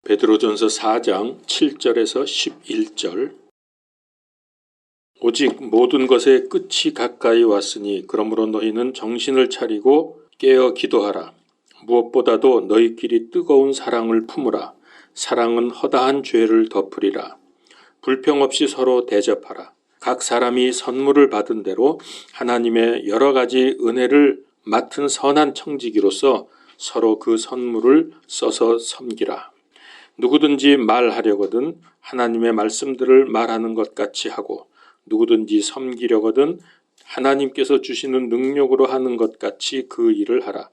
베드로전서 4장 7절에서 11절. 오직 모든 것의 끝이 가까이 왔으니 그러므로 너희는 정신을 차리고 깨어 기도하라. 무엇보다도 너희끼리 뜨거운 사랑을 품으라. 사랑은 허다한 죄를 덮으리라. 불평 없이 서로 대접하라. 각 사람이 선물을 받은 대로 하나님의 여러 가지 은혜를 맡은 선한 청지기로서 서로 그 선물을 써서 섬기라. 누구든지 말하려거든 하나님의 말씀들을 말하는 것 같이 하고 누구든지 섬기려거든 하나님께서 주시는 능력으로 하는 것 같이 그 일을 하라.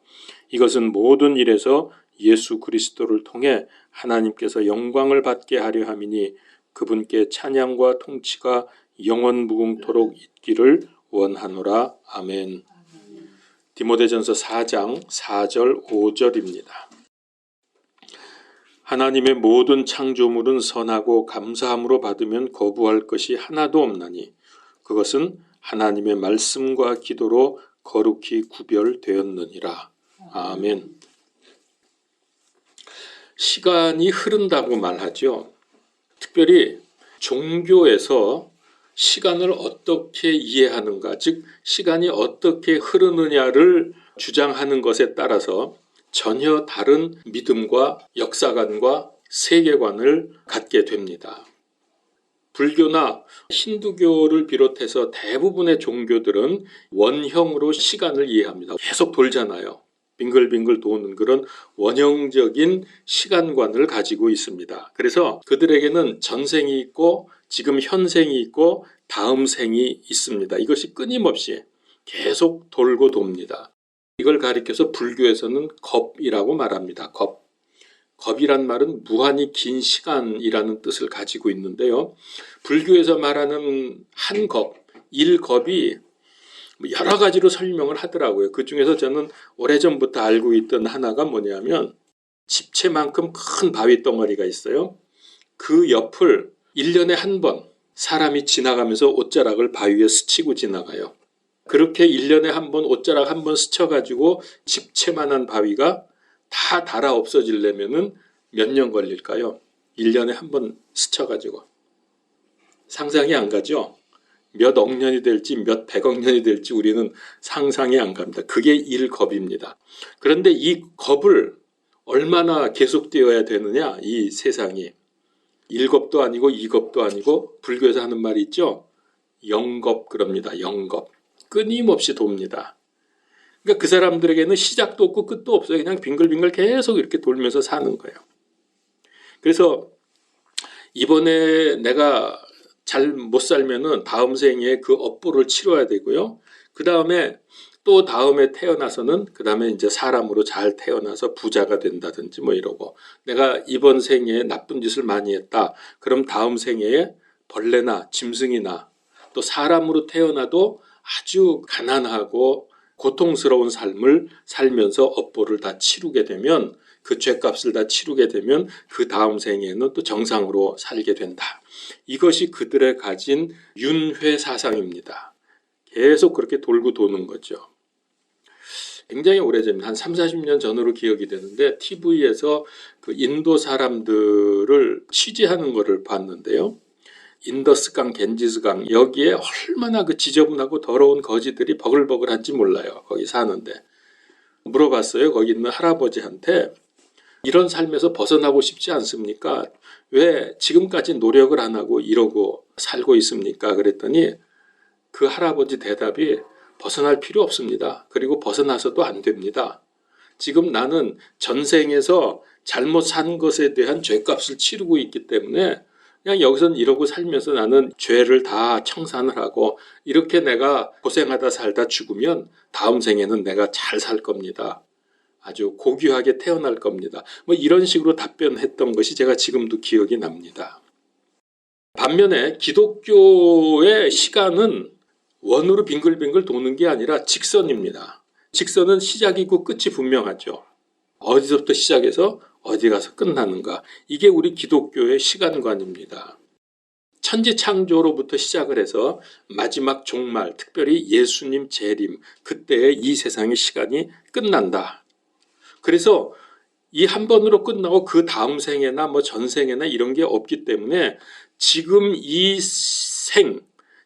이것은 모든 일에서 예수 그리스도를 통해 하나님께서 영광을 받게 하려 함이니 그분께 찬양과 통치가 영원 무궁토록 있기를 원하노라. 아멘. 디모데전서 4장 4절 5절입니다. 하나님의 모든 창조물은 선하고 감사함으로 받으면 거부할 것이 하나도 없나니 그것은 하나님의 말씀과 기도로 거룩히 구별되었느니라. 아멘. 시간이 흐른다고 말하죠. 특별히 종교에서 시간을 어떻게 이해하는가, 즉 시간이 어떻게 흐르느냐를 주장하는 것에 따라서 전혀 다른 믿음과 역사관과 세계관을 갖게 됩니다. 불교나 힌두교를 비롯해서 대부분의 종교들은 원형으로 시간을 이해합니다. 계속 돌잖아요. 빙글빙글 도는 그런 원형적인 시간관을 가지고 있습니다. 그래서 그들에게는 전생이 있고 지금 현생이 있고 다음 생이 있습니다. 이것이 끊임없이 계속 돌고 돕니다. 이걸 가리켜서 불교에서는 겁이라고 말합니다. 겁이란 말은 무한히 긴 시간이라는 뜻을 가지고 있는데요. 불교에서 말하는 한 겁, 일겁이 여러 가지로 설명을 하더라고요. 그 중에서 저는 오래전부터 알고 있던 하나가 뭐냐면 집채만큼 큰 바위 덩어리가 있어요. 그 옆을 1년에 한 번 사람이 지나가면서 옷자락을 바위에 스치고 지나가요. 그렇게 1년에 한 번 옷자락 한 번 스쳐가지고 집채만한 바위가 다 닳아 없어지려면은 몇 년 걸릴까요? 1년에 한 번 스쳐가지고. 상상이 안 가죠? 몇 억 년이 될지 몇 백억 년이 될지 우리는 상상이 안 갑니다. 그게 일겁입니다. 그런데 이 겁을 얼마나 계속되어야 되느냐, 이 세상이. 1겁도 아니고 2겁도 아니고 불교에서 하는 말이 있죠? 영겁 그럽니다. 영겁. 끊임없이 돕니다. 그러니까 그 사람들에게는 시작도 없고 끝도 없어요. 그냥 빙글빙글 계속 이렇게 돌면서 사는 거예요. 그래서 이번에 내가 잘 못 살면은 다음 생에 그 업보를 치러야 되고요. 그 다음에 또 다음에 태어나서는 그 다음에 이제 사람으로 잘 태어나서 부자가 된다든지 뭐 이러고 내가 이번 생에 나쁜 짓을 많이 했다. 그럼 다음 생에 벌레나 짐승이나 또 사람으로 태어나도 아주 가난하고 고통스러운 삶을 살면서 업보를 다 치르게 되면 그 죄값을 다 치르게 되면 그 다음 생에는 또 정상으로 살게 된다. 이것이 그들의 가진 윤회 사상입니다. 계속 그렇게 돌고 도는 거죠. 굉장히 오래전입니다. 한 30-40년 전으로 기억이 되는데 TV에서 그 인도 사람들을 취재하는 거를 봤는데요. 인더스강, 겐지스강 여기에 얼마나 그 지저분하고 더러운 거지들이 버글버글한지 몰라요. 거기 사는데. 물어봤어요. 거기 있는 할아버지한테 이런 삶에서 벗어나고 싶지 않습니까? 왜 지금까지 노력을 안 하고 이러고 살고 있습니까? 그랬더니 그 할아버지 대답이 벗어날 필요 없습니다. 그리고 벗어나서도 안 됩니다. 지금 나는 전생에서 잘못 산 것에 대한 죄값을 치르고 있기 때문에 그냥 여기서는 이러고 살면서 나는 죄를 다 청산을 하고 이렇게 내가 고생하다 살다 죽으면 다음 생에는 내가 잘 살 겁니다. 아주 고귀하게 태어날 겁니다. 뭐 이런 식으로 답변했던 것이 제가 지금도 기억이 납니다. 반면에 기독교의 시간은 원으로 빙글빙글 도는 게 아니라 직선입니다. 직선은 시작이 있고 끝이 분명하죠. 어디서부터 시작해서 어디 가서 끝나는가. 이게 우리 기독교의 시간관입니다. 천지창조로부터 시작을 해서 마지막 종말, 특별히 예수님 재림, 그때의 이 세상의 시간이 끝난다. 그래서 이 한 번으로 끝나고 그 다음 생에나 뭐 전생에나 이런 게 없기 때문에 지금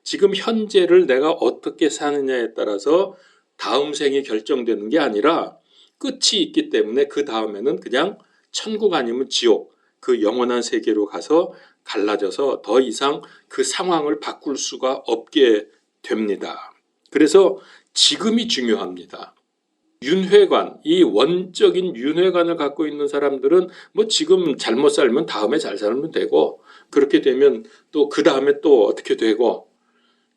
지금 현재를 내가 어떻게 사느냐에 따라서 다음 생이 결정되는 게 아니라 끝이 있기 때문에 그 다음에는 그냥 천국 아니면 지옥, 그 영원한 세계로 가서 갈라져서 더 이상 그 상황을 바꿀 수가 없게 됩니다. 그래서 지금이 중요합니다. 윤회관, 이 원적인 윤회관을 갖고 있는 사람들은 뭐 지금 잘못 살면 다음에 잘 살면 되고, 그렇게 되면 또 그 다음에 또 어떻게 되고,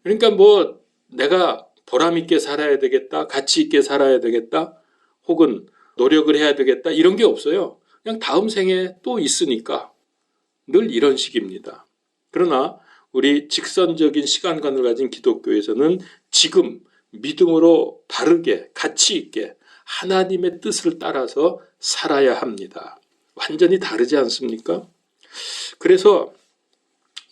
그러니까 뭐 내가 보람 있게 살아야 되겠다, 가치 있게 살아야 되겠다, 혹은 노력을 해야 되겠다, 이런 게 없어요. 그냥 다음 생에 또 있으니까 늘 이런 식입니다. 그러나 우리 직선적인 시간관을 가진 기독교에서는 지금 믿음으로 바르게 가치 있게 하나님의 뜻을 따라서 살아야 합니다. 완전히 다르지 않습니까? 그래서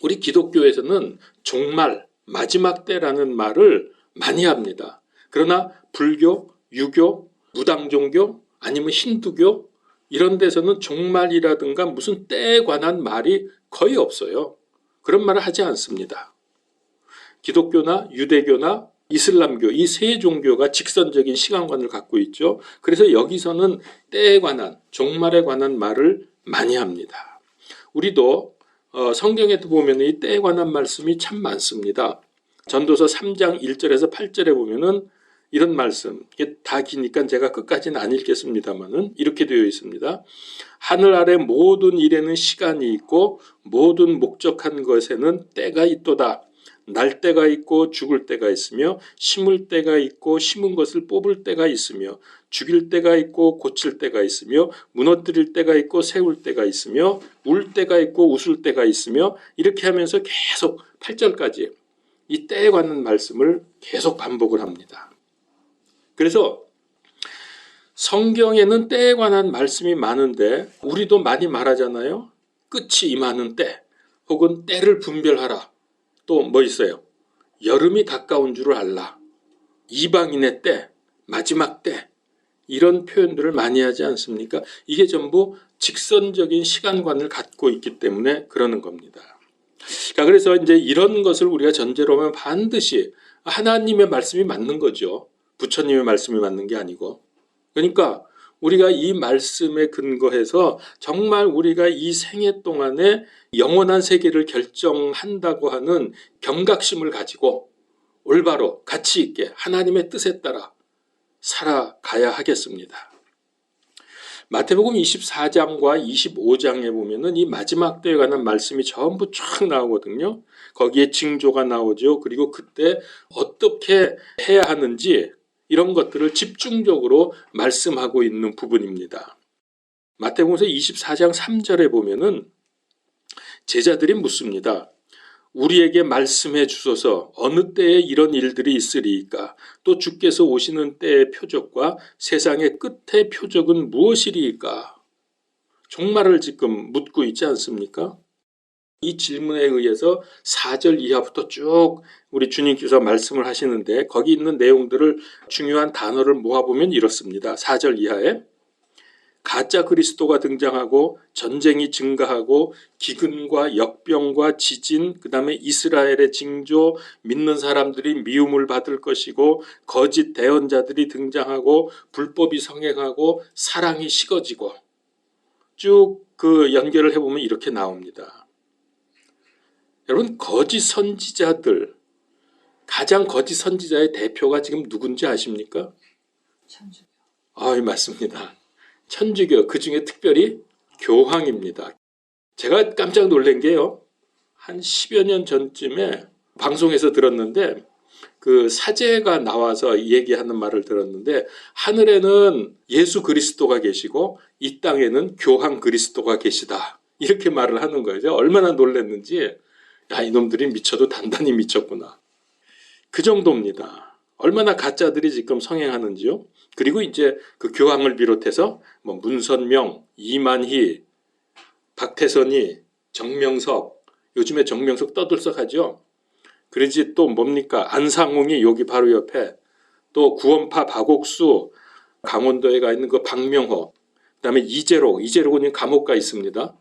우리 기독교에서는 종말, 마지막 때라는 말을 많이 합니다. 그러나 불교, 유교, 무당종교 아니면 힌두교 이런 데서는 종말이라든가 무슨 때에 관한 말이 거의 없어요. 그런 말을 하지 않습니다. 기독교나 유대교나 이슬람교 이 세 종교가 직선적인 시간관을 갖고 있죠. 그래서 여기서는 때에 관한, 종말에 관한 말을 많이 합니다. 우리도 성경에도 보면 이 때에 관한 말씀이 참 많습니다. 전도서 3장 1절에서 8절에 보면은 이런 말씀, 이게 다 기니까 제가 끝까지는 안 읽겠습니다만은 이렇게 되어 있습니다. 하늘 아래 모든 일에는 시간이 있고 모든 목적한 것에는 때가 있도다. 날 때가 있고 죽을 때가 있으며 심을 때가 있고 심은 것을 뽑을 때가 있으며 죽일 때가 있고 고칠 때가 있으며 무너뜨릴 때가 있고 세울 때가 있으며 울 때가 있고 웃을 때가 있으며 이렇게 하면서 계속 8절까지 이 때에 관한 말씀을 계속 반복을 합니다. 그래서 성경에는 때에 관한 말씀이 많은데 우리도 많이 말하잖아요. 끝이 임하는 때 혹은 때를 분별하라. 또 뭐 있어요? 여름이 가까운 줄을 알라. 이방인의 때, 마지막 때 이런 표현들을 많이 하지 않습니까? 이게 전부 직선적인 시간관을 갖고 있기 때문에 그러는 겁니다. 자, 그래서 이제 이런 것을 우리가 전제로 하면 반드시 하나님의 말씀이 맞는 거죠. 부처님의 말씀이 맞는 게 아니고. 그러니까 우리가 이 말씀에 근거해서 정말 우리가 이 생애 동안에 영원한 세계를 결정한다고 하는 경각심을 가지고 올바로 가치 있게 하나님의 뜻에 따라 살아가야 하겠습니다. 마태복음 24장과 25장에 보면은 이 마지막 때에 관한 말씀이 전부 쫙 나오거든요. 거기에 징조가 나오죠. 그리고 그때 어떻게 해야 하는지 이런 것들을 집중적으로 말씀하고 있는 부분입니다. 마태복음서 24장 3절에 보면은 제자들이 묻습니다. 우리에게 말씀해 주소서 어느 때에 이런 일들이 있으리이까? 또 주께서 오시는 때의 표적과 세상의 끝의 표적은 무엇이리이까? 종말을 지금 묻고 있지 않습니까? 이 질문에 의해서 4절 이하부터 쭉 우리 주님께서 말씀을 하시는데 거기 있는 내용들을 중요한 단어를 모아보면 이렇습니다. 4절 이하에 가짜 그리스도가 등장하고 전쟁이 증가하고 기근과 역병과 지진, 그 다음에 이스라엘의 징조, 믿는 사람들이 미움을 받을 것이고 거짓 대언자들이 등장하고 불법이 성행하고 사랑이 식어지고 쭉 그 연결을 해보면 이렇게 나옵니다. 여러분, 거짓 선지자들, 가장 거짓 선지자의 대표가 지금 누군지 아십니까? 천주교. 맞습니다. 천주교, 그 중에 특별히 교황입니다. 제가 깜짝 놀란 게요. 한 10여 년 전쯤에 방송에서 들었는데 그 사제가 나와서 얘기하는 말을 들었는데 하늘에는 예수 그리스도가 계시고 이 땅에는 교황 그리스도가 계시다. 이렇게 말을 하는 거예요. 얼마나 놀랐는지 야, 이놈들이 미쳐도 단단히 미쳤구나. 그 정도입니다. 얼마나 가짜들이 지금 성행하는지요. 그리고 이제 그 교황을 비롯해서 뭐 문선명, 이만희, 박태선이, 정명석, 요즘에 정명석 떠들썩하죠. 그러지 또 뭡니까? 안상홍이 여기 바로 옆에, 또 구원파 박옥수, 강원도에 가 있는 그 박명호, 그다음에 이재록은 감옥 가 있습니다.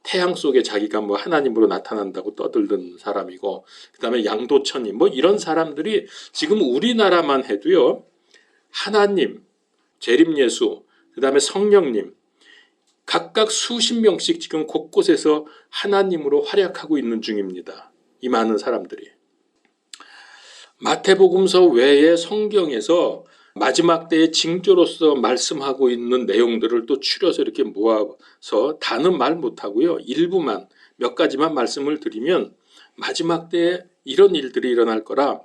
태양 속에 자기가 뭐 하나님으로 나타난다고 떠들던 사람이고, 그다음에 양도천이 뭐 이런 사람들이 지금 우리나라만 해도요, 하나님, 재림예수, 그다음에 성령님 각각 수십 명씩 지금 곳곳에서 하나님으로 활약하고 있는 중입니다. 이 많은 사람들이. 마태복음서 외에 성경에서 마지막 때의 징조로서 말씀하고 있는 내용들을 또 추려서 이렇게 모아서 다는 말 못하고요, 일부만 몇 가지만 말씀을 드리면, 마지막 때에 이런 일들이 일어날 거라.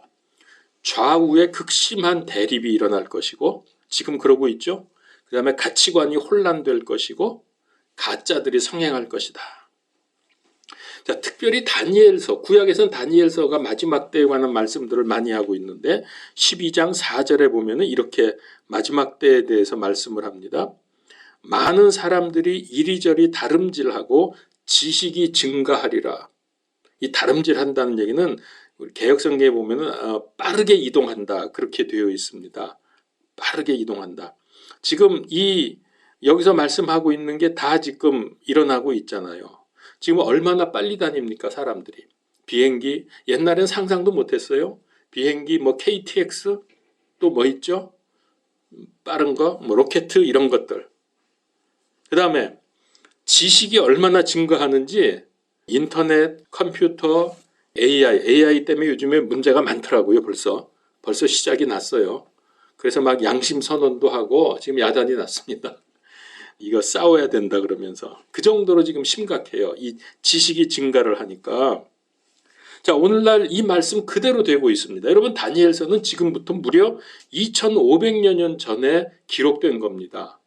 좌우의 극심한 대립이 일어날 것이고, 지금 그러고 있죠. 그 다음에 가치관이 혼란될 것이고, 가짜들이 성행할 것이다. 자, 특별히 다니엘서, 구약에서는 다니엘서가 마지막 때에 관한 말씀들을 많이 하고 있는데 12장 4절에 보면은 이렇게 마지막 때에 대해서 말씀을 합니다. 많은 사람들이 이리저리 다름질하고 지식이 증가하리라. 이 다름질한다는 얘기는 우리 개역성경에 보면은 빠르게 이동한다, 그렇게 되어 있습니다. 빠르게 이동한다. 지금 여기서 말씀하고 있는 게 다 지금 일어나고 있잖아요. 지금 얼마나 빨리 다닙니까, 사람들이. 비행기, 옛날엔 상상도 못했어요. 비행기, 뭐 KTX, 또 뭐 있죠? 빠른 거, 뭐 로켓 이런 것들. 그 다음에 지식이 얼마나 증가하는지 인터넷, 컴퓨터, AI 때문에 요즘에 문제가 많더라고요. 벌써 시작이 났어요. 그래서 막 양심 선언도 하고 지금 야단이 났습니다. 이거 싸워야 된다 그러면서. 그 정도로 지금 심각해요. 이 지식이 증가를 하니까. 자, 오늘날 이 말씀 그대로 되고 있습니다. 여러분, 다니엘서는 지금부터 무려 2500여 년 전에 기록된 겁니다.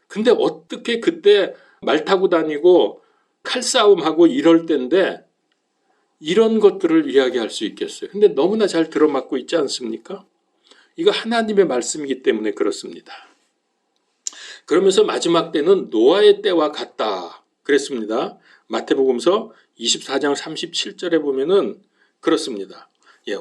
근데 어떻게 그때 말 타고 다니고 칼싸움하고 이럴 때인데 이런 것들을 이야기할 수 있겠어요? 근데 너무나 잘 들어맞고 있지 않습니까? 이거 하나님의 말씀이기 때문에 그렇습니다. 그러면서 마지막 때는 노아의 때와 같다 그랬습니다. 마태복음서 24장 37절에 보면은 그렇습니다.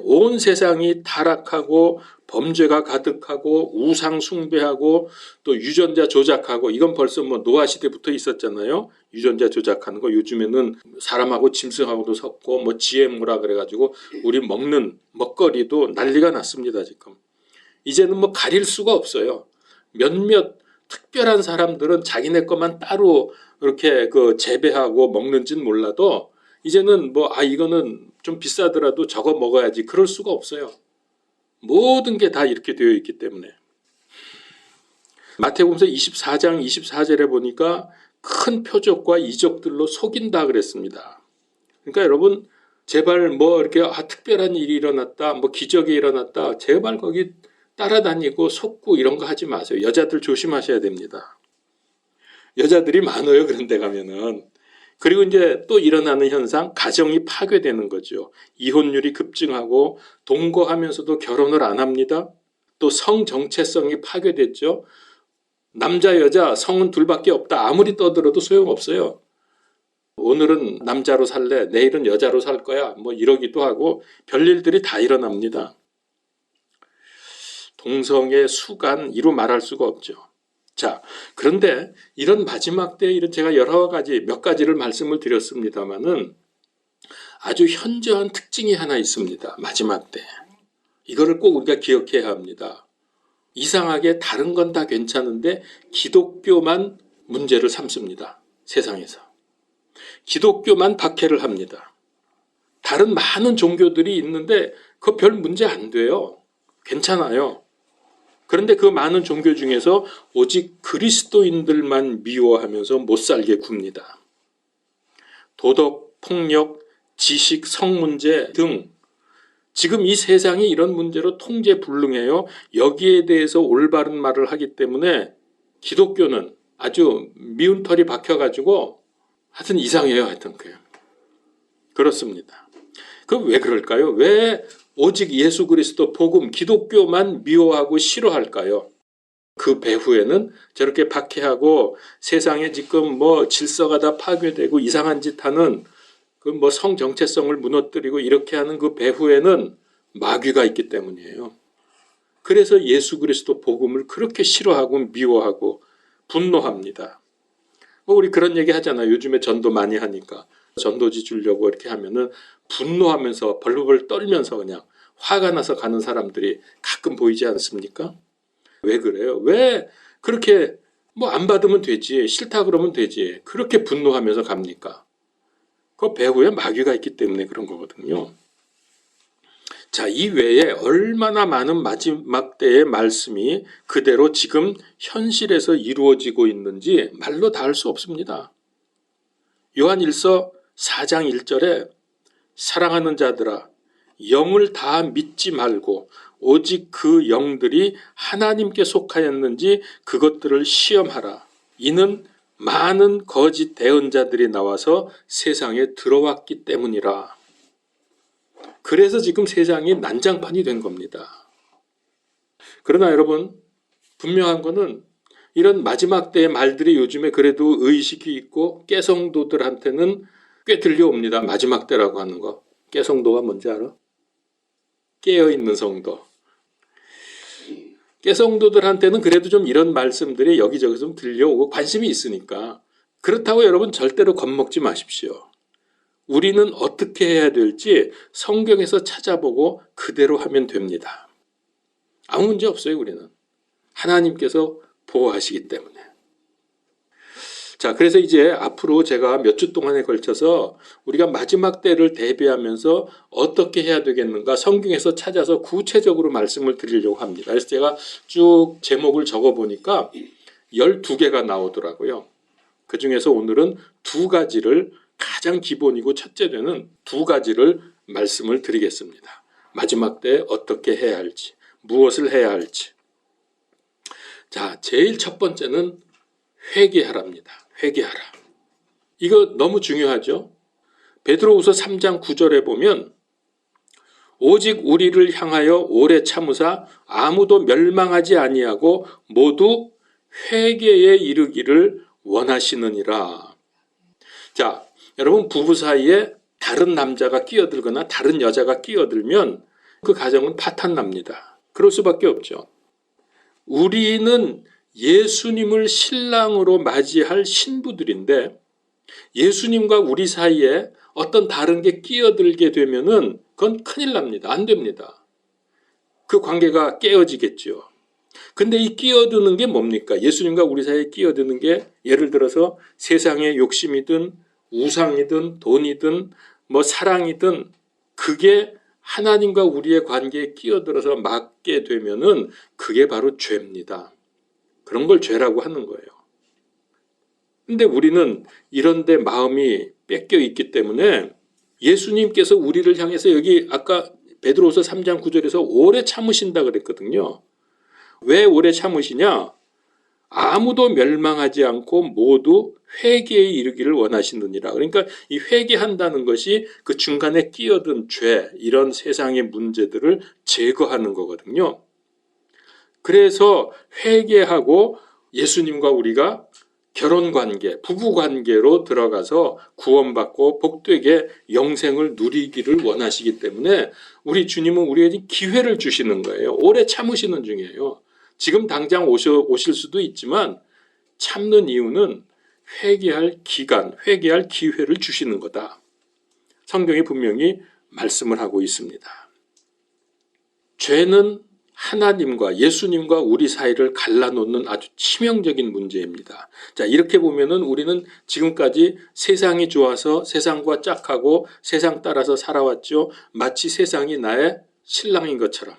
온 세상이 타락하고 범죄가 가득하고 우상 숭배하고 또 유전자 조작하고, 이건 벌써 뭐 노아 시대부터 있었잖아요. 유전자 조작하는 거. 요즘에는 사람하고 짐승하고도 섞고 뭐 GMO라 그래가지고 우리 먹는 먹거리도 난리가 났습니다. 지금 이제는 뭐 가릴 수가 없어요. 몇몇 특별한 사람들은 자기네 것만 따로 이렇게 재배하고 먹는지는 몰라도 이제는 이거는 좀 비싸더라도 저거 먹어야지, 그럴 수가 없어요. 모든 게 다 이렇게 되어 있기 때문에. 마태복음서 24장 24절에 보니까 큰 표적과 이적들로 속인다 그랬습니다. 그러니까 여러분, 제발 이렇게 특별한 일이 일어났다, 기적이 일어났다, 제발 거기 따라다니고 속고 이런 거 하지 마세요. 여자들 조심하셔야 됩니다. 여자들이 많아요, 그런 데 가면은. 그리고 이제 또 일어나는 현상, 가정이 파괴되는 거죠. 이혼율이 급증하고 동거하면서도 결혼을 안 합니다. 또 성 정체성이 파괴됐죠. 남자 여자 성은 둘밖에 없다, 아무리 떠들어도 소용없어요. 오늘은 남자로 살래, 내일은 여자로 살 거야, 이러기도 하고 별일들이 다 일어납니다. 동성애, 수간, 이루 말할 수가 없죠. 자, 그런데 이런 마지막 때에 제가 여러 가지, 몇 가지를 말씀을 드렸습니다만은 아주 현저한 특징이 하나 있습니다. 마지막 때. 이거를 꼭 우리가 기억해야 합니다. 이상하게 다른 건 다 괜찮은데 기독교만 문제를 삼습니다. 세상에서. 기독교만 박해를 합니다. 다른 많은 종교들이 있는데 그거 별 문제 안 돼요. 괜찮아요. 그런데 그 많은 종교 중에서 오직 그리스도인들만 미워하면서 못 살게 굽니다. 도덕, 폭력, 지식, 성문제 등 지금 이 세상이 이런 문제로 통제불능해요. 여기에 대해서 올바른 말을 하기 때문에 기독교는 아주 미운 털이 박혀가지고 하여튼 이상해요. 하여튼 그렇습니다. 그럼 왜 그럴까요? 왜 오직 예수 그리스도 복음, 기독교만 미워하고 싫어할까요? 그 배후에는 저렇게 박해하고 세상에 지금 질서가 다 파괴되고 이상한 짓 하는 성 정체성을 무너뜨리고 이렇게 하는 그 배후에는 마귀가 있기 때문이에요. 그래서 예수 그리스도 복음을 그렇게 싫어하고 미워하고 분노합니다. 뭐 우리 그런 얘기 하잖아요. 요즘에 전도 많이 하니까 전도지 주려고 이렇게 하면은 분노하면서 벌벌 떨면서 그냥 화가 나서 가는 사람들이 가끔 보이지 않습니까? 왜 그래요? 왜 그렇게 뭐 안 받으면 되지, 싫다 그러면 되지, 그렇게 분노하면서 갑니까? 그 배후에 마귀가 있기 때문에 그런 거거든요. 자, 이 외에 얼마나 많은 마지막 때의 말씀이 그대로 지금 현실에서 이루어지고 있는지 말로 다 할 수 없습니다. 요한일서 4장 1절에 사랑하는 자들아 영을 다 믿지 말고 오직 그 영들이 하나님께 속하였는지 그것들을 시험하라. 이는 많은 거짓 대언자들이 나와서 세상에 들어왔기 때문이라. 그래서 지금 세상이 난장판이 된 겁니다. 그러나 여러분, 분명한 거는 이런 마지막 때의 말들이 요즘에 그래도 의식이 있고 깨성도들한테는 꽤 들려옵니다. 마지막 때라고 하는 거. 깨성도가 뭔지 알아? 깨어있는 성도. 깨성도들한테는 그래도 좀 이런 말씀들이 여기저기서 좀 들려오고 관심이 있으니까. 그렇다고 여러분 절대로 겁먹지 마십시오. 우리는 어떻게 해야 될지 성경에서 찾아보고 그대로 하면 됩니다. 아무 문제 없어요, 우리는. 하나님께서 보호하시기 때문에. 자, 그래서 이제 앞으로 제가 몇 주 동안에 걸쳐서 우리가 마지막 때를 대비하면서 어떻게 해야 되겠는가 성경에서 찾아서 구체적으로 말씀을 드리려고 합니다. 그래서 제가 쭉 제목을 적어보니까 12개가 나오더라고요. 그 중에서 오늘은 두 가지를 가장 기본이고 첫째 되는 두 가지를 말씀을 드리겠습니다. 마지막 때 어떻게 해야 할지, 무엇을 해야 할지. 자, 제일 첫 번째는 회개하랍니다. 회개하라. 이거 너무 중요하죠. 베드로후서 3장 9절에 보면 오직 우리를 향하여 오래 참으사 아무도 멸망하지 아니하고 모두 회개에 이르기를 원하시느니라. 자, 여러분 부부 사이에 다른 남자가 끼어들거나 다른 여자가 끼어들면 그 가정은 파탄납니다. 그럴 수밖에 없죠. 우리는 예수님을 신랑으로 맞이할 신부들인데 예수님과 우리 사이에 어떤 다른 게 끼어들게 되면은 그건 큰일 납니다. 안 됩니다. 그 관계가 깨어지겠죠. 근데 이 끼어드는 게 뭡니까? 예수님과 우리 사이에 끼어드는 게 예를 들어서 세상의 욕심이든 우상이든 돈이든 뭐 사랑이든 그게 하나님과 우리의 관계에 끼어들어서 맞게 되면은 그게 바로 죄입니다. 그런 걸 죄라고 하는 거예요. 근데 우리는 이런데 마음이 뺏겨 있기 때문에 예수님께서 우리를 향해서 여기 아까 베드로후서 3장 9절에서 오래 참으신다 그랬거든요. 왜 오래 참으시냐? 아무도 멸망하지 않고 모두 회개에 이르기를 원하시느니라. 그러니까 이 회개한다는 것이 그 중간에 끼어든 죄, 이런 세상의 문제들을 제거하는 거거든요. 그래서 회개하고 예수님과 우리가 결혼관계, 부부관계로 들어가서 구원받고 복되게 영생을 누리기를 원하시기 때문에 우리 주님은 우리에게 기회를 주시는 거예요. 오래 참으시는 중이에요. 지금 당장 오실 수도 있지만 참는 이유는 회개할 기간, 회개할 기회를 주시는 거다. 성경이 분명히 말씀을 하고 있습니다. 죄는 하나님과 예수님과 우리 사이를 갈라놓는 아주 치명적인 문제입니다. 자, 이렇게 보면은 우리는 지금까지 세상이 좋아서 세상과 짝하고 세상 따라서 살아왔죠. 마치 세상이 나의 신랑인 것처럼.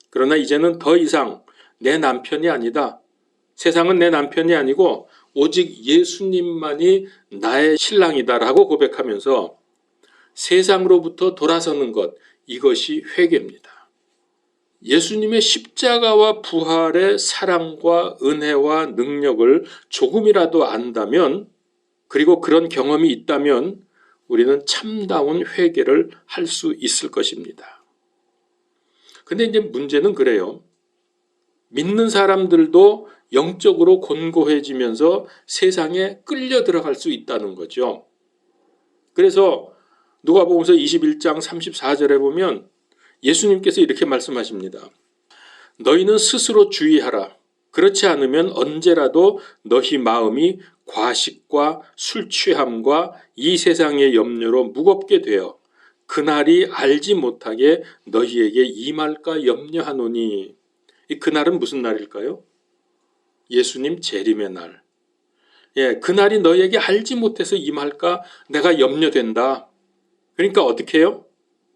그러나 이제는 더 이상 내 남편이 아니다. 세상은 내 남편이 아니고 오직 예수님만이 나의 신랑이다라고 고백하면서 세상으로부터 돌아서는 것, 이것이 회개입니다. 예수님의 십자가와 부활의 사랑과 은혜와 능력을 조금이라도 안다면, 그리고 그런 경험이 있다면 우리는 참다운 회개를 할 수 있을 것입니다. 근데 이제 문제는 그래요. 믿는 사람들도 영적으로 곤고해지면서 세상에 끌려 들어갈 수 있다는 거죠. 그래서 누가복음서 21장 34절에 보면 예수님께서 이렇게 말씀하십니다. 너희는 스스로 주의하라. 그렇지 않으면 언제라도 너희 마음이 과식과 술 취함과 이 세상의 염려로 무겁게 되어 그날이 알지 못하게 너희에게 임할까 염려하노니. 이 그날은 무슨 날일까요? 예수님 재림의 날. 그날이 너희에게 알지 못해서 임할까 내가 염려된다. 그러니까 어떻게 해요?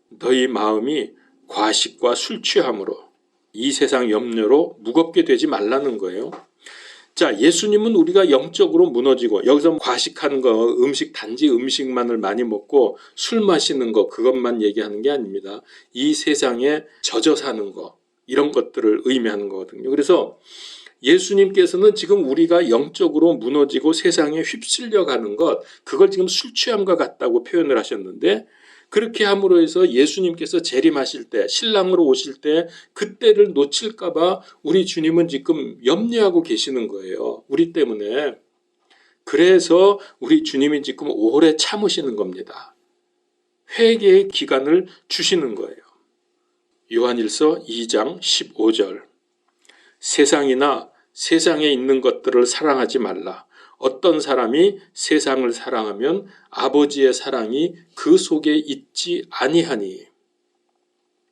너희 마음이 과식과 술 취함으로 이 세상 염려로 무겁게 되지 말라는 거예요. 자, 예수님은 우리가 영적으로 무너지고, 여기서 과식하는 거, 단지 음식만을 많이 먹고 술 마시는 거, 그것만 얘기하는 게 아닙니다. 이 세상에 젖어 사는 거, 이런 것들을 의미하는 거거든요. 그래서 예수님께서는 지금 우리가 영적으로 무너지고 세상에 휩쓸려 가는 것, 그걸 지금 술 취함과 같다고 표현을 하셨는데, 그렇게 함으로 해서 예수님께서 재림하실 때, 신랑으로 오실 때 그때를 놓칠까 봐 우리 주님은 지금 염려하고 계시는 거예요. 우리 때문에. 그래서 우리 주님이 지금 오래 참으시는 겁니다. 회개의 기간을 주시는 거예요. 요한일서 2장 15절. 세상이나 세상에 있는 것들을 사랑하지 말라. 어떤 사람이 세상을 사랑하면 아버지의 사랑이 그 속에 있지 아니하니.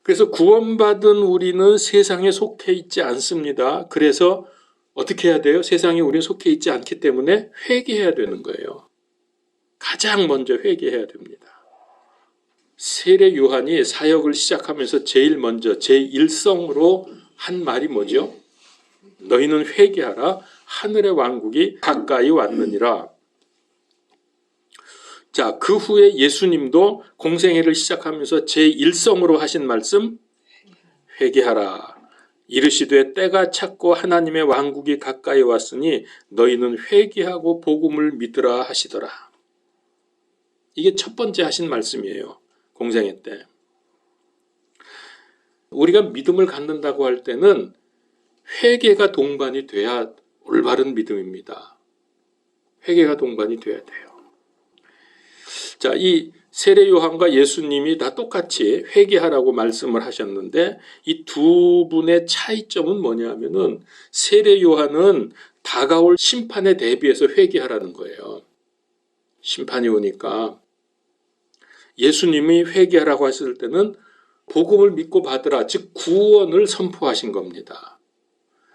그래서 구원받은 우리는 세상에 속해 있지 않습니다. 그래서 어떻게 해야 돼요? 세상에 우리는 속해 있지 않기 때문에 회개해야 되는 거예요. 가장 먼저 회개해야 됩니다. 세례 요한이 사역을 시작하면서 제일 먼저 제1성으로 한 말이 뭐죠? 너희는 회개하라. 하늘의 왕국이 가까이 왔느니라. 자, 그 후에 예수님도 공생애를 시작하면서 제1성으로 하신 말씀, 회개하라. 이르시되 때가 찼고 하나님의 왕국이 가까이 왔으니 너희는 회개하고 복음을 믿으라 하시더라. 이게 첫 번째 하신 말씀이에요. 공생애 때. 우리가 믿음을 갖는다고 할 때는 회개가 동반이 돼야 올바른 믿음입니다. 회개가 동반이 돼야 돼요. 자, 이 세례 요한과 예수님이 다 똑같이 회개하라고 말씀을 하셨는데 이 두 분의 차이점은 뭐냐면은 세례 요한은 다가올 심판에 대비해서 회개하라는 거예요. 심판이 오니까. 예수님이 회개하라고 하실 때는 복음을 믿고 받으라, 즉 구원을 선포하신 겁니다.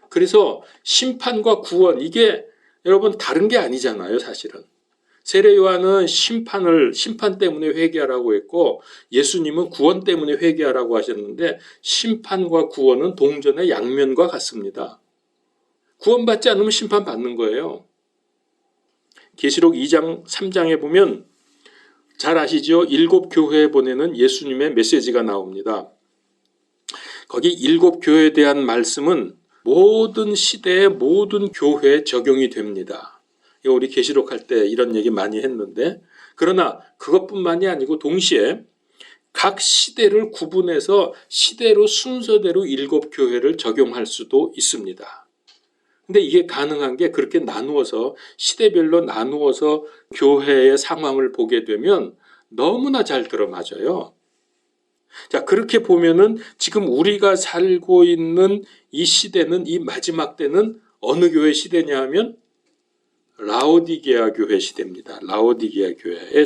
그래서 심판과 구원, 이게 여러분 다른 게 아니잖아요, 사실은. 세례 요한은 심판 때문에 회개하라고 했고 예수님은 구원 때문에 회개하라고 하셨는데 심판과 구원은 동전의 양면과 같습니다. 구원받지 않으면 심판받는 거예요. 계시록 2장 3장에 보면 잘 아시죠? 7교회에 보내는 예수님의 메시지가 나옵니다. 거기 7교회에 대한 말씀은 모든 시대의 모든 교회에 적용이 됩니다. 우리 계시록 할 때 이런 얘기 많이 했는데, 그러나 그것뿐만이 아니고 동시에 각 시대를 구분해서 시대로 순서대로 7교회를 적용할 수도 있습니다. 근데 이게 가능한 게 그렇게 나누어서 시대별로 나누어서 교회의 상황을 보게 되면 너무나 잘 들어맞아요. 자, 그렇게 보면은 지금 우리가 살고 있는 이 시대는, 이 마지막 때는 어느 교회 시대냐 하면 라오디게아 교회 시대입니다. 라오디게아 교회에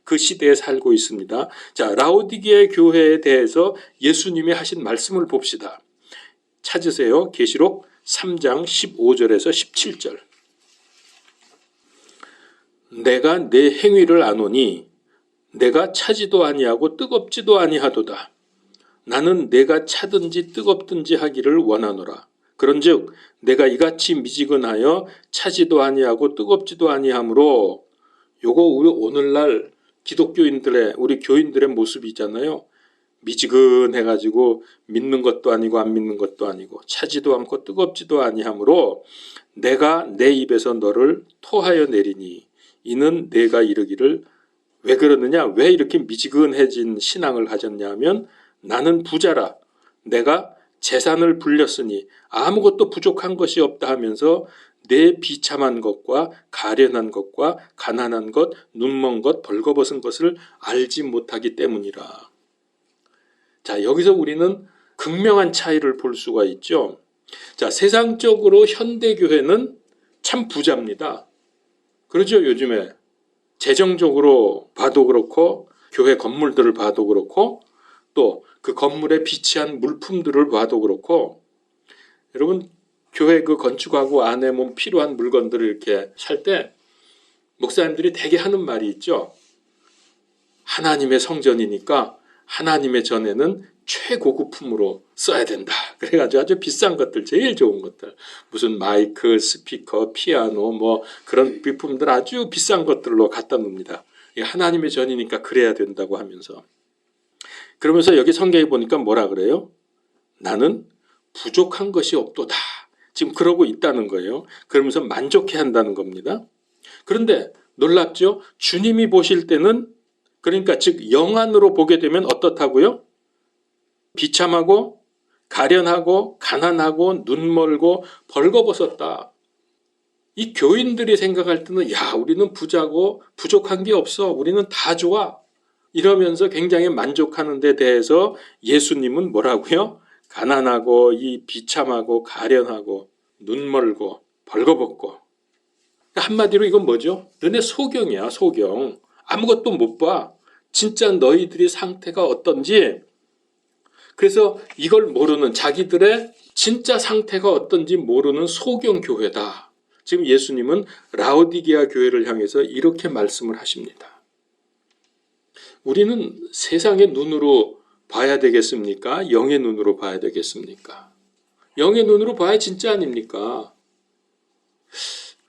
그 시대에 살고 있습니다. 자, 라오디게아 교회에 대해서 예수님이 하신 말씀을 봅시다. 찾으세요. 계시록 3장 15절에서 17절. 내가 내 행위를 아노니 내가 차지도 아니하고 뜨겁지도 아니하도다. 나는 내가 차든지 뜨겁든지 하기를 원하노라. 그런즉 내가 이같이 미지근하여 차지도 아니하고 뜨겁지도 아니하므로, 요거 우리 오늘날 기독교인들의, 우리 교인들의 모습이잖아요. 미지근해가지고 믿는 것도 아니고 안 믿는 것도 아니고 차지도 않고 뜨겁지도 아니하므로 내가 내 입에서 너를 토하여 내리니 이는 내가 이르기를, 왜 그러느냐, 왜 이렇게 미지근해진 신앙을 가졌냐 하면 나는 부자라, 내가 재산을 불렸으니 아무것도 부족한 것이 없다 하면서 내 비참한 것과 가련한 것과 가난한 것, 눈먼 것, 벌거벗은 것을 알지 못하기 때문이라. 자, 여기서 우리는 극명한 차이를 볼 수가 있죠. 자, 세상적으로 현대교회는 참 부자입니다. 그러죠, 요즘에. 재정적으로 봐도 그렇고, 교회 건물들을 봐도 그렇고, 또 그 건물에 비치한 물품들을 봐도 그렇고, 여러분, 교회 그 건축하고 안에 뭐 필요한 물건들을 이렇게 살 때, 목사님들이 대개 하는 말이 있죠. 하나님의 성전이니까 하나님의 전에는 최고급품으로 써야 된다. 그래가지고 아주 비싼 것들, 제일 좋은 것들, 무슨 마이크, 스피커, 피아노, 뭐 그런 비품들 아주 비싼 것들로 갖다 놉니다. 하나님의 전이니까 그래야 된다고 하면서. 그러면서 여기 성경에 보니까 뭐라 그래요? 나는 부족한 것이 없도다. 지금 그러고 있다는 거예요. 그러면서 만족해 한다는 겁니다. 그런데 놀랍죠? 주님이 보실 때는, 그러니까 즉 영안으로 보게 되면 어떻다고요? 비참하고 가련하고 가난하고 눈멀고 벌거벗었다. 이 교인들이 생각할 때는 야, 우리는 부자고 부족한 게 없어. 우리는 다 좋아. 이러면서 굉장히 만족하는 데 대해서 예수님은 뭐라고요? 가난하고 이 비참하고 가련하고 눈멀고 벌거벗고. 한마디로 이건 뭐죠? 너네 소경이야, 소경. 아무것도 못 봐. 진짜 너희들의 상태가 어떤지. 그래서 이걸 모르는, 자기들의 진짜 상태가 어떤지 모르는 소경 교회다. 지금 예수님은 라오디게아 교회를 향해서 이렇게 말씀을 하십니다. 우리는 세상의 눈으로 봐야 되겠습니까? 영의 눈으로 봐야 되겠습니까? 영의 눈으로 봐야 진짜 아닙니까?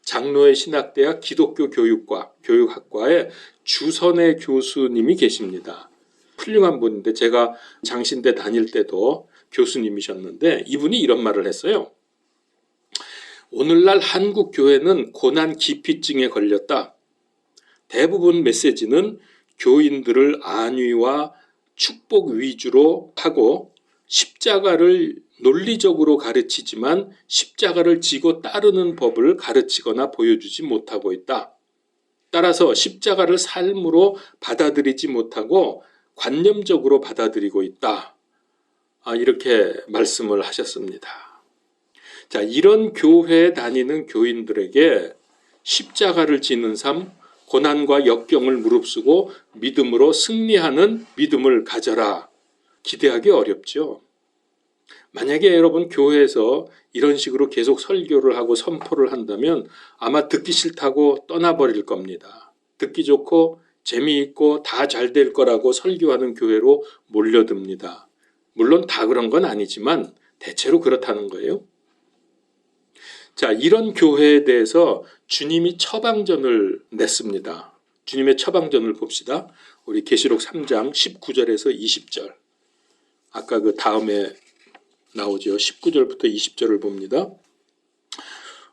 장로의 신학대학 기독교 교육학과의 주선의 교수님이 계십니다. 훌륭한 분인데, 제가 장신대 다닐 때도 교수님이셨는데 이분이 이런 말을 했어요. 오늘날 한국 교회는 고난 기피증에 걸렸다. 대부분 메시지는 교인들을 안위와 축복 위주로 하고 십자가를 논리적으로 가르치지만 십자가를 지고 따르는 법을 가르치거나 보여주지 못하고 있다. 따라서 십자가를 삶으로 받아들이지 못하고 관념적으로 받아들이고 있다. 이렇게 말씀을 하셨습니다. 자, 이런 교회에 다니는 교인들에게 십자가를 지는 삶, 고난과 역경을 무릅쓰고 믿음으로 승리하는 믿음을 가져라. 기대하기 어렵죠. 만약에 여러분 교회에서 이런 식으로 계속 설교를 하고 선포를 한다면 아마 듣기 싫다고 떠나버릴 겁니다. 듣기 좋고 재미있고 다 잘 될 거라고 설교하는 교회로 몰려듭니다. 물론 다 그런 건 아니지만 대체로 그렇다는 거예요. 자, 이런 교회에 대해서 주님이 처방전을 냈습니다. 주님의 처방전을 봅시다. 우리 계시록 3장 19절에서 20절. 아까 그 다음에 나오죠. 19절부터 20절을 봅니다.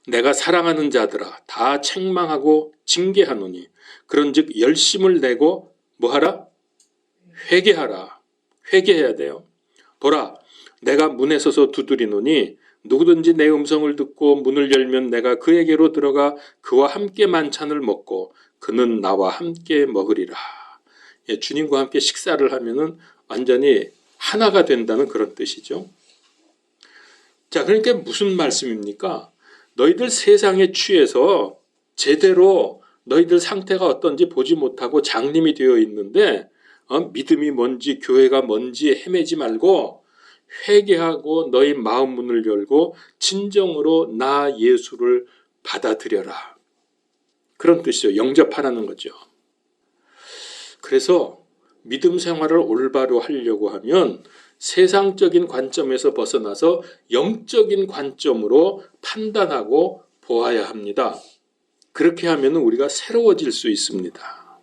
내가 사랑하는 자들아 다 책망하고 징계하노니 그런즉 열심을 내고 뭐하라? 회개하라. 회개해야 돼요. 보라, 내가 문에 서서 두드리노니 누구든지 내 음성을 듣고 문을 열면 내가 그에게로 들어가 그와 함께 만찬을 먹고 그는 나와 함께 먹으리라. 예, 주님과 함께 식사를 하면은 완전히 하나가 된다는 그런 뜻이죠. 자, 그러니까 무슨 말씀입니까? 너희들 세상에 취해서 제대로 너희들 상태가 어떤지 보지 못하고 장님이 되어 있는데 믿음이 뭔지 교회가 뭔지 헤매지 말고 회개하고 너희 마음 문을 열고 진정으로 나 예수를 받아들여라. 그런 뜻이죠. 영접하라는 거죠. 그래서 믿음 생활을 올바로 하려고 하면 세상적인 관점에서 벗어나서 영적인 관점으로 판단하고 보아야 합니다. 그렇게 하면 우리가 새로워질 수 있습니다.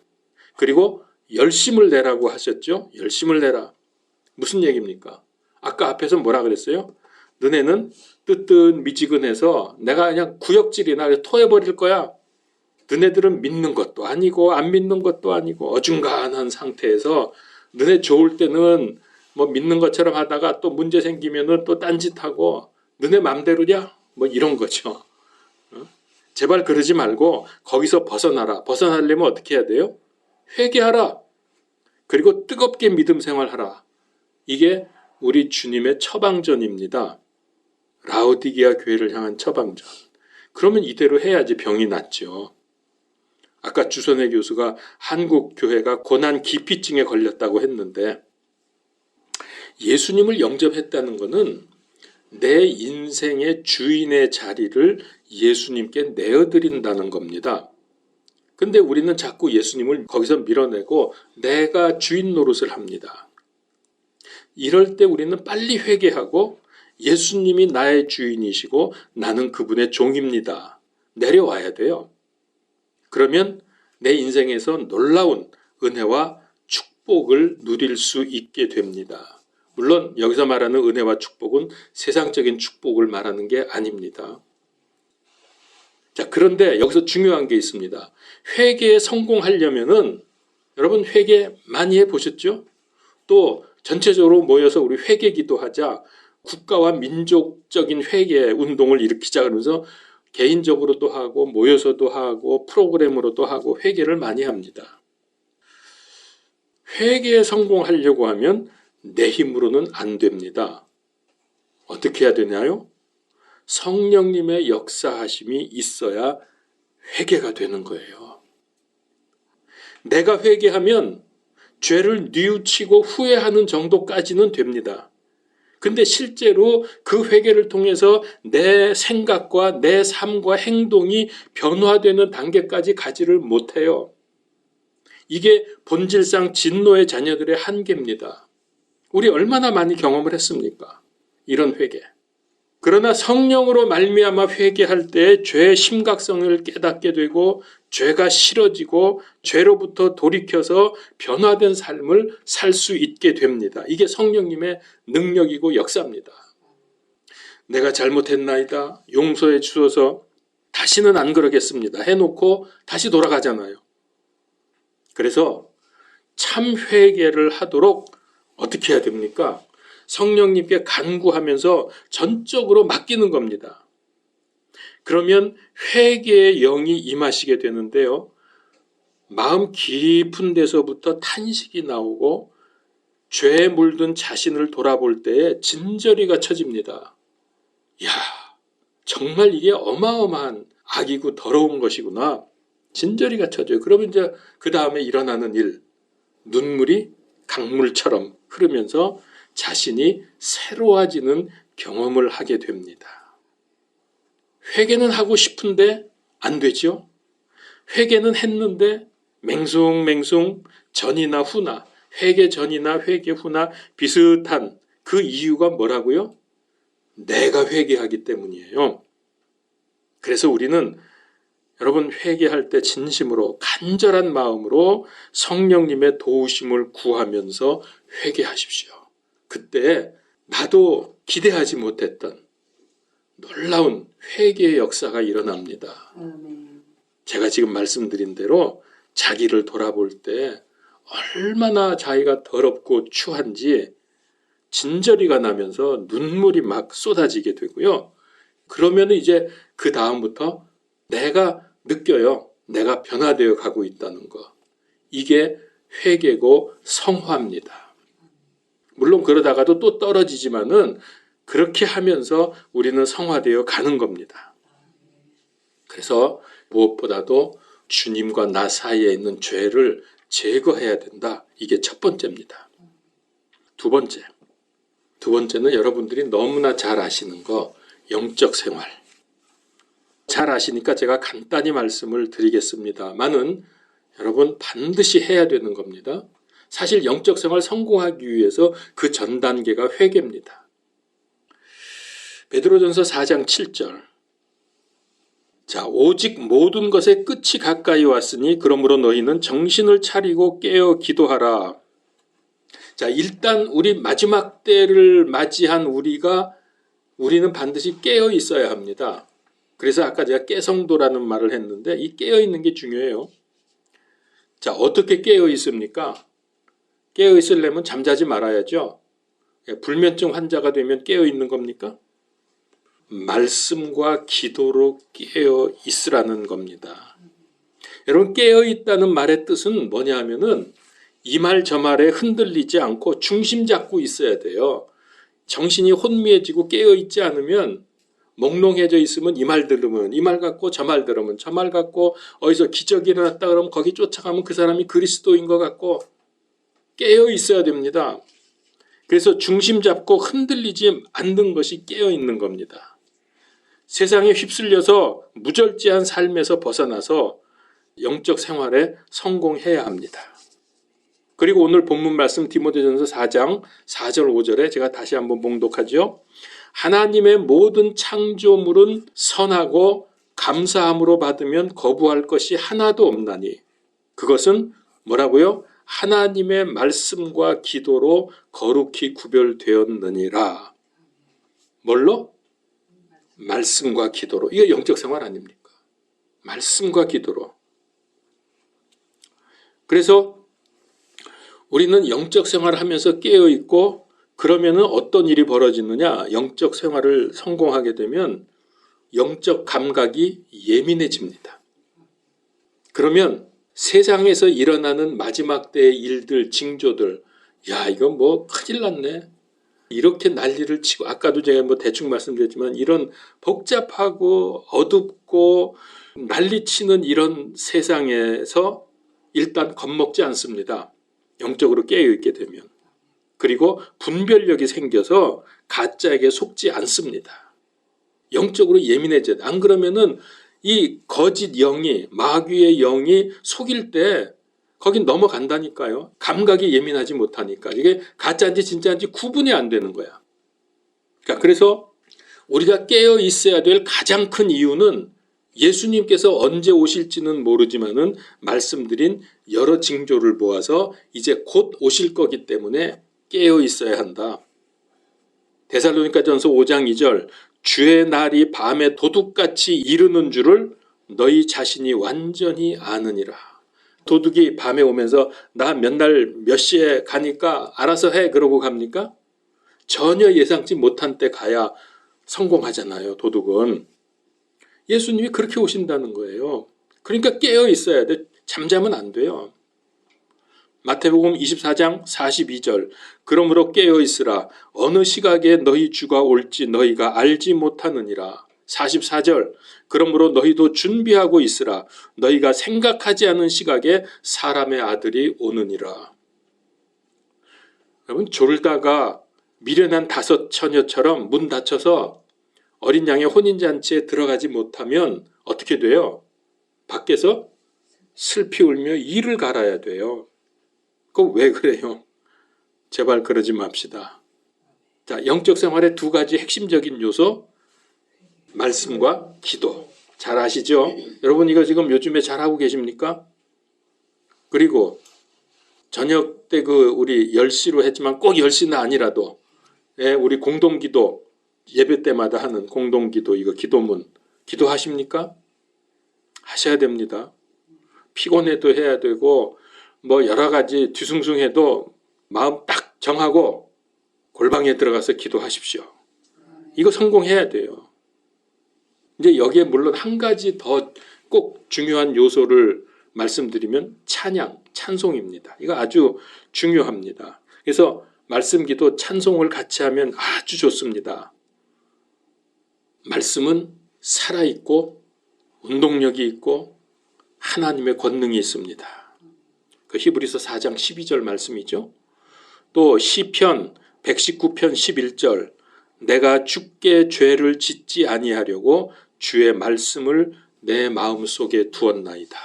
그리고 열심을 내라고 하셨죠. 열심을 내라. 무슨 얘기입니까? 아까 앞에서 뭐라 그랬어요? 너네는 뜨뜻미지근해서 내가 그냥 구역질이나 토해버릴 거야. 너네들은 믿는 것도 아니고 안 믿는 것도 아니고 어중간한 상태에서 너네 좋을 때는 뭐 믿는 것처럼 하다가 또 문제 생기면은 또 딴짓하고 너네 맘대로냐? 뭐 이런 거죠. 제발 그러지 말고 거기서 벗어나라. 벗어나려면 어떻게 해야 돼요? 회개하라. 그리고 뜨겁게 믿음 생활하라. 이게 우리 주님의 처방전입니다. 라오디게아 교회를 향한 처방전. 그러면 이대로 해야지 병이 낫죠. 아까 주선혜 교수가 한국 교회가 고난 기피증에 걸렸다고 했는데 예수님을 영접했다는 것은 내 인생의 주인의 자리를 예수님께 내어드린다는 겁니다. 근데 우리는 자꾸 예수님을 거기서 밀어내고 내가 주인 노릇을 합니다. 이럴 때 우리는 빨리 회개하고 예수님이 나의 주인이시고 나는 그분의 종입니다. 내려와야 돼요. 그러면 내 인생에서 놀라운 은혜와 축복을 누릴 수 있게 됩니다. 물론 여기서 말하는 은혜와 축복은 세상적인 축복을 말하는 게 아닙니다. 자, 그런데 여기서 중요한 게 있습니다. 회개에 성공하려면은 여러분 회개 많이 해보셨죠? 또 전체적으로 모여서 우리 회개 기도하자 국가와 민족적인 회개 운동을 일으키자 그러면서 개인적으로도 하고 모여서도 하고 프로그램으로도 하고 회개를 많이 합니다. 회개에 성공하려고 하면 내 힘으로는 안 됩니다. 어떻게 해야 되냐요? 성령님의 역사하심이 있어야 회개가 되는 거예요. 내가 회개하면 죄를 뉘우치고 후회하는 정도까지는 됩니다. 근데 실제로 그 회개를 통해서 내 생각과 내 삶과 행동이 변화되는 단계까지 가지를 못해요. 이게 본질상 진노의 자녀들의 한계입니다. 우리 얼마나 많이 경험을 했습니까? 이런 회개. 그러나 성령으로 말미암아 회개할 때 죄의 심각성을 깨닫게 되고 죄가 싫어지고 죄로부터 돌이켜서 변화된 삶을 살 수 있게 됩니다. 이게 성령님의 능력이고 역사입니다. 내가 잘못했나이다. 용서해 주셔서 다시는 안 그러겠습니다. 해놓고 다시 돌아가잖아요. 그래서 참 회개를 하도록 어떻게 해야 됩니까? 성령님께 간구하면서 전적으로 맡기는 겁니다. 그러면 회개의 영이 임하시게 되는데요. 마음 깊은 데서부터 탄식이 나오고 죄에 물든 자신을 돌아볼 때에 진저리가 쳐집니다. 이야, 정말 이게 어마어마한 악이고 더러운 것이구나. 진저리가 쳐져요. 그러면 이제 그 다음에 일어나는 일, 눈물이 강물처럼 흐르면서 자신이 새로워지는 경험을 하게 됩니다. 회개는 하고 싶은데 안 되죠. 회개는 했는데 맹숭맹숭 전이나 후나 회개 전이나 회개 후나 비슷한 그 이유가 뭐라고요? 내가 회개하기 때문이에요. 그래서 우리는 여러분 회개할 때 진심으로 간절한 마음으로 성령님의 도우심을 구하면서 회개하십시오. 그때 나도 기대하지 못했던 놀라운 회개의 역사가 일어납니다. 제가 지금 말씀드린 대로 자기를 돌아볼 때 얼마나 자기가 더럽고 추한지 진저리가 나면서 눈물이 막 쏟아지게 되고요. 그러면 이제 그 다음부터 내가 느껴요. 내가 변화되어 가고 있다는 거. 이게 회개고 성화입니다. 물론 그러다가도 또 떨어지지만은 그렇게 하면서 우리는 성화되어 가는 겁니다. 그래서 무엇보다도 주님과 나 사이에 있는 죄를 제거해야 된다. 이게 첫 번째입니다. 두 번째는 여러분들이 너무나 잘 아시는 거, 영적 생활. 잘 아시니까 제가 간단히 말씀을 드리겠습니다만은 여러분 반드시 해야 되는 겁니다. 사실 영적 생활 성공하기 위해서 그 전 단계가 회개입니다. 베드로전서 4장 7절. 자, 오직 모든 것의 끝이 가까이 왔으니 그러므로 너희는 정신을 차리고 깨어 기도하라. 자, 일단 우리 마지막 때를 맞이한 우리는 반드시 깨어 있어야 합니다. 그래서 아까 제가 깨성도라는 말을 했는데 이 깨어 있는 게 중요해요. 자, 어떻게 깨어 있습니까? 깨어 있으려면 잠자지 말아야죠. 불면증 환자가 되면 깨어 있는 겁니까? 말씀과 기도로 깨어 있으라는 겁니다. 여러분, 깨어 있다는 말의 뜻은 뭐냐 하면은 이 말 저 말에 흔들리지 않고 중심 잡고 있어야 돼요. 정신이 혼미해지고 깨어 있지 않으면 몽롱해져 있으면 이 말 들으면 이 말 같고 저 말 들으면 저 말 같고 어디서 기적이 일어났다 그러면 거기 쫓아가면 그 사람이 그리스도인 것 같고 깨어 있어야 됩니다. 그래서 중심 잡고 흔들리지 않는 것이 깨어 있는 겁니다. 세상에 휩쓸려서 무절제한 삶에서 벗어나서 영적 생활에 성공해야 합니다. 그리고 오늘 본문 말씀 디모데전서 4장 4절 5절에 제가 다시 한번 봉독하죠. 하나님의 모든 창조물은 선하고 감사함으로 받으면 거부할 것이 하나도 없나니 그것은 뭐라고요? 하나님의 말씀과 기도로 거룩히 구별되었느니라. 뭘로? 말씀과 기도로. 이게 영적 생활 아닙니까? 말씀과 기도로. 그래서 우리는 영적 생활을 하면서 깨어있고 그러면 어떤 일이 벌어지느냐? 영적 생활을 성공하게 되면 영적 감각이 예민해집니다. 그러면 세상에서 일어나는 마지막 때의 일들, 징조들, 야, 이건 뭐 큰일 났네. 이렇게 난리를 치고, 아까도 제가 뭐 대충 말씀드렸지만 이런 복잡하고 어둡고 난리치는 이런 세상에서 일단 겁먹지 않습니다. 영적으로 깨어있게 되면. 그리고 분별력이 생겨서 가짜에게 속지 않습니다. 영적으로 예민해져야 돼. 안 그러면은 이 거짓 영이, 마귀의 영이 속일 때 거긴 넘어간다니까요. 감각이 예민하지 못하니까. 이게 가짜인지 진짜인지 구분이 안 되는 거야. 그러니까 그래서 우리가 깨어 있어야 될 가장 큰 이유는 예수님께서 언제 오실지는 모르지만은 말씀드린 여러 징조를 모아서 이제 곧 오실 거기 때문에 깨어 있어야 한다. 데살로니가전서 5장 2절 주의 날이 밤에 도둑같이 이르는 줄을 너희 자신이 완전히 아느니라. 도둑이 밤에 오면서 나 몇 날 몇 시에 가니까 알아서 해 그러고 갑니까? 전혀 예상치 못한 때 가야 성공하잖아요. 도둑은. 예수님이 그렇게 오신다는 거예요. 그러니까 깨어 있어야 돼. 잠자면 안 돼요. 마태복음 24장 42절 그러므로 깨어 있으라 어느 시각에 너희 주가 올지 너희가 알지 못하느니라. 44절 그러므로 너희도 준비하고 있으라 너희가 생각하지 않은 시각에 사람의 아들이 오느니라. 여러분 졸다가 미련한 5 처녀처럼 문 닫혀서 어린 양의 혼인잔치에 들어가지 못하면 어떻게 돼요? 밖에서 슬피 울며 이를 갈아야 돼요. 그거 왜 그래요? 제발 그러지 맙시다. 자, 영적 생활의 2가지 핵심적인 요소, 말씀과 기도. 잘 아시죠? 여러분 이거 지금 요즘에 잘하고 계십니까? 그리고 저녁 때 우리 10시로 했지만 꼭 10시는 아니라도 우리 공동기도 예배 때마다 하는 공동기도 이거 기도문 기도하십니까? 하셔야 됩니다. 피곤해도 해야 되고 뭐 여러 가지 뒤숭숭해도 마음 딱 정하고 골방에 들어가서 기도하십시오. 이거 성공해야 돼요. 이제 여기에 물론 한 가지 더 꼭 중요한 요소를 말씀드리면 찬양, 찬송입니다. 이거 아주 중요합니다. 그래서 말씀 기도 찬송을 같이 하면 아주 좋습니다. 말씀은 살아있고 운동력이 있고 하나님의 권능이 있습니다. 그 히브리서 4장 12절 말씀이죠. 또 시편 119편 11절 내가 주께 죄를 짓지 아니하려고 주의 말씀을 내 마음속에 두었나이다.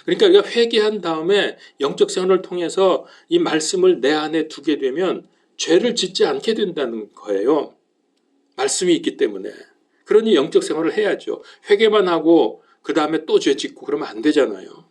그러니까 우리가 회개한 다음에 영적 생활을 통해서 이 말씀을 내 안에 두게 되면 죄를 짓지 않게 된다는 거예요. 말씀이 있기 때문에. 그러니 영적 생활을 해야죠. 회개만 하고 그 다음에 또 죄 짓고 그러면 안 되잖아요.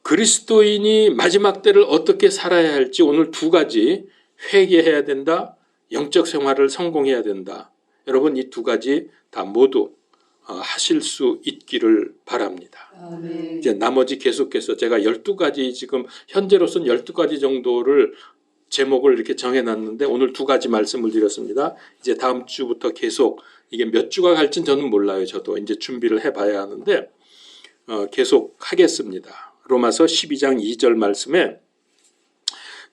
그리스도인이 마지막 때를 어떻게 살아야 할지 오늘 2가지 회개해야 된다. 영적 생활을 성공해야 된다. 여러분 이 2가지 다 모두 하실 수 있기를 바랍니다. 아멘. 이제 나머지 계속해서 제가 12가지 지금 현재로서는 12가지 정도를 제목을 이렇게 정해놨는데 오늘 2가지 말씀을 드렸습니다. 이제 다음 주부터 계속 이게 몇 주가 갈지는 저는 몰라요. 저도 이제 준비를 해봐야 하는데 계속 하겠습니다. 로마서 12장 2절 말씀에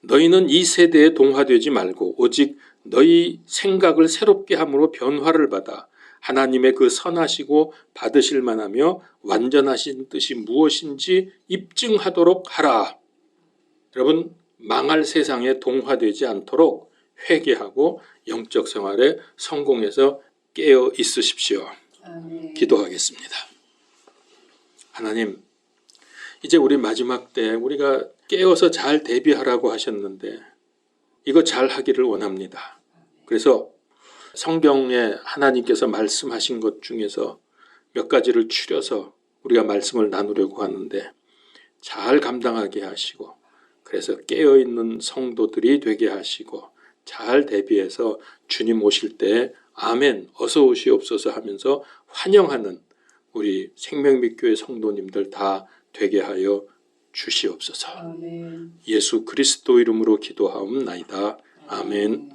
너희는 이 세대에 동화되지 말고 오직 너희 생각을 새롭게 함으로 변화를 받아 하나님의 그 선하시고 받으실 만하며 완전하신 뜻이 무엇인지 입증하도록 하라. 여러분, 망할 세상에 동화되지 않도록 회개하고 영적 생활에 성공해서 깨어 있으십시오. 기도하겠습니다. 하나님, 이제 우리 마지막 때 우리가 깨어서 잘 대비하라고 하셨는데 이거 잘 하기를 원합니다. 그래서 성경에 하나님께서 말씀하신 것 중에서 몇 가지를 추려서 우리가 말씀을 나누려고 하는데 잘 감당하게 하시고 그래서 깨어있는 성도들이 되게 하시고 잘 대비해서 주님 오실 때 아멘 어서 오시옵소서 하면서 환영하는 우리 생명밑교회 성도님들 다 되게 하여 주시옵소서. 아멘. 예수 그리스도 이름으로 기도하옵나이다. 아멘.